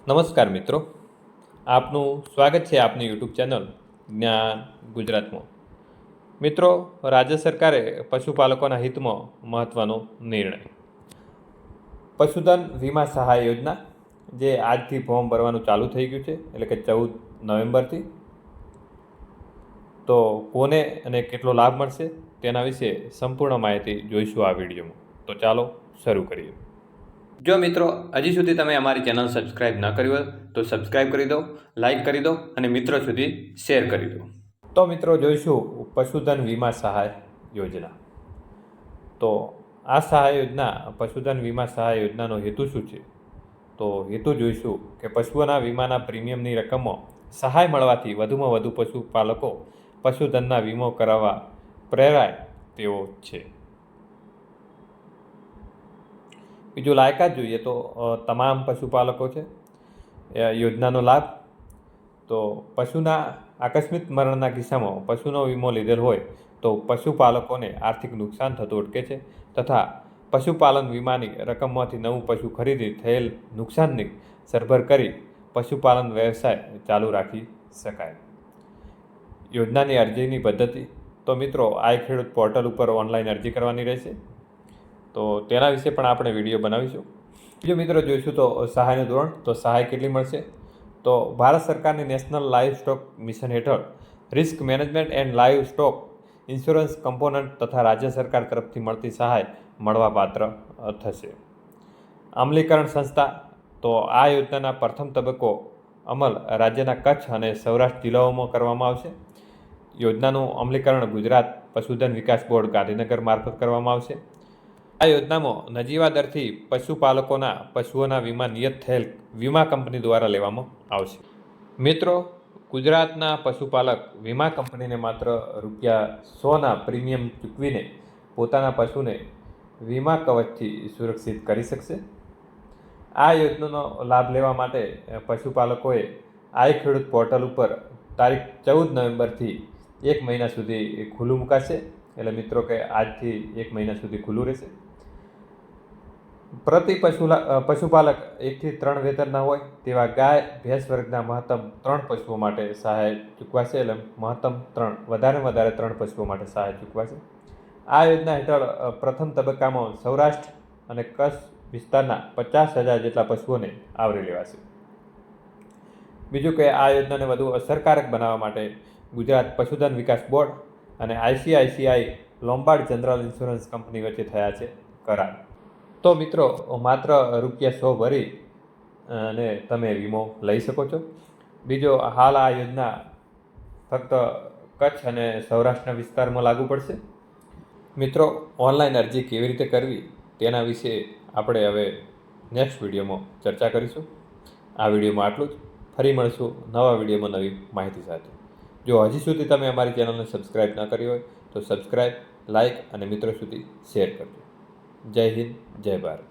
નમસ્કાર મિત્રો, આપનું સ્વાગત છે આપની યુટ્યુબ ચેનલ જ્ઞાન ગુજરાતમાં. મિત્રો, રાજ્ય સરકારે પશુપાલકોના હિતમાં મહત્ત્વનો નિર્ણય. પશુધન વીમા સહાય યોજના જે આજથી ફોર્મ ભરવાનું ચાલુ થઈ ગયું છે, એટલે કે 14 નવેમ્બરથી. તો કોને અને કેટલો લાભ મળશે તેના વિશે સંપૂર્ણ માહિતી જોઈશું આ વિડીયોમાં. તો ચાલો શરૂ કરીએ. જો મિત્રો હજી સુધી તમે અમારી ચેનલ સબસ્ક્રાઇબ ન કરી હોય તો સબસ્ક્રાઇબ કરી દો, લાઈક કરી દો અને મિત્રો સુધી શેર કરી દો. તો મિત્રો જોઈશું પશુધન વીમા સહાય યોજના. તો આ સહાય યોજના પશુધન વીમા સહાય યોજનાનો હેતુ શું છે? તો હેતુ જોઈશું કે પશુઓના વીમાના પ્રીમિયમની રકમમાં સહાય મળવાથી વધુમાં વધુ પશુપાલકો પશુધનના વીમો કરાવવા પ્રેરાય તેવો છે. બીજું લાયકાત જોઈએ તો તમામ પશુપાલકો છે યોજનાનો લાભ. તો પશુના આકસ્મિક મરણના કિસ્સામાં પશુનો વીમો લીધેલ હોય તો પશુપાલકોને આર્થિક નુકસાન થતું અટકે છે તથા પશુપાલન વીમાની રકમમાંથી નવું પશુ ખરીદી થયેલ નુકસાનની સરભર કરી પશુપાલન વ્યવસાય ચાલુ રાખી શકાય. યોજનાની અરજીની પદ્ધતિ તો મિત્રો આઈ ખેડૂત પોર્ટલ ઉપર ઓનલાઈન અરજી કરવાની રહેશે. તો તેના વિશે પણ આપણે વિડીયો બનાવીશું. બીજું મિત્રો જોઈશું તો સહાયનું ધોરણ. તો સહાય કેટલી મળશે? તો ભારત સરકારની નેશનલ લાઈવ સ્ટોક મિશન હેઠળ risk management and live stock insurance component તથા રાજ્ય સરકાર તરફથી મળતી સહાય મળવાપાત્ર થશે. અમલીકરણ સંસ્થા તો આ યોજનાના પ્રથમ તબક્કો અમલ રાજ્યના કચ્છ અને સૌરાષ્ટ્ર જિલ્લાઓમાં કરવામાં આવશે. યોજનાનું અમલીકરણ ગુજરાત પશુધન વિકાસ બોર્ડ ગાંધીનગર મારફત કરવામાં આવશે. આ યોજનામાં નજીવા દરથી પશુપાલકોના પશુઓના વીમા નિયત થયેલ વીમા કંપની દ્વારા લેવામાં આવશે. મિત્રો, ગુજરાતના પશુપાલક વીમા કંપનીને માત્ર ₹100ના પ્રીમિયમ ચૂકવીને પોતાના પશુને વીમા કવચથી સુરક્ષિત કરી શકશે. આ યોજનાનો લાભ લેવા માટે પશુપાલકોએ આઈ ખેડૂત પોર્ટલ ઉપર તારીખ 14 નવેમ્બરથી 1 મહિના સુધી ખુલ્લું મુકાશે. એટલે મિત્રો કે આજથી 1 મહિના સુધી ખુલ્લું રહેશે. પ્રતિ પશુપાલક 1 થી 3 વેતનના હોય તેવા ગાય ભેંસ વર્ગના મહત્તમ 3 પશુઓ માટે સહાય ચૂકવાશે. એટલે મહત્તમ 3, વધારે 3 પશુઓ માટે સહાય ચૂકવાશે. આ યોજના હેઠળ પ્રથમ તબક્કામાં સૌરાષ્ટ્ર અને કચ્છ વિસ્તારના 50,000 જેટલા પશુઓને આવરી લેવાશે. બીજું કે આ યોજનાને વધુ અસરકારક બનાવવા માટે ગુજરાત પશુધન વિકાસ બોર્ડ અને ICICI Lombard general insurance company વચ્ચે થયા છે કરાર. તો મિત્રો માત્ર ₹100 ભરી અને તમે વીમો લઈ શકો છો. બીજો, હાલ આ યોજના ફક્ત કચ્છ અને સૌરાષ્ટ્રના વિસ્તારમાં લાગુ પડશે. મિત્રો, ઓનલાઈન અરજી કેવી રીતે કરવી તેના વિશે આપણે હવે નેક્સ્ટ વિડીયોમાં ચર્ચા કરીશું. આ વિડીયોમાં આટલું જ. ફરી મળશું નવા વિડીયોમાં નવી માહિતી સાથે. જો હજી સુધી તમે અમારી ચેનલને સબસ્ક્રાઈબ ન કરી હોય તો સબસ્ક્રાઈબ, લાઈક અને મિત્રો સુધી શેર કરજો. જય હિન્દ, જય ભારત.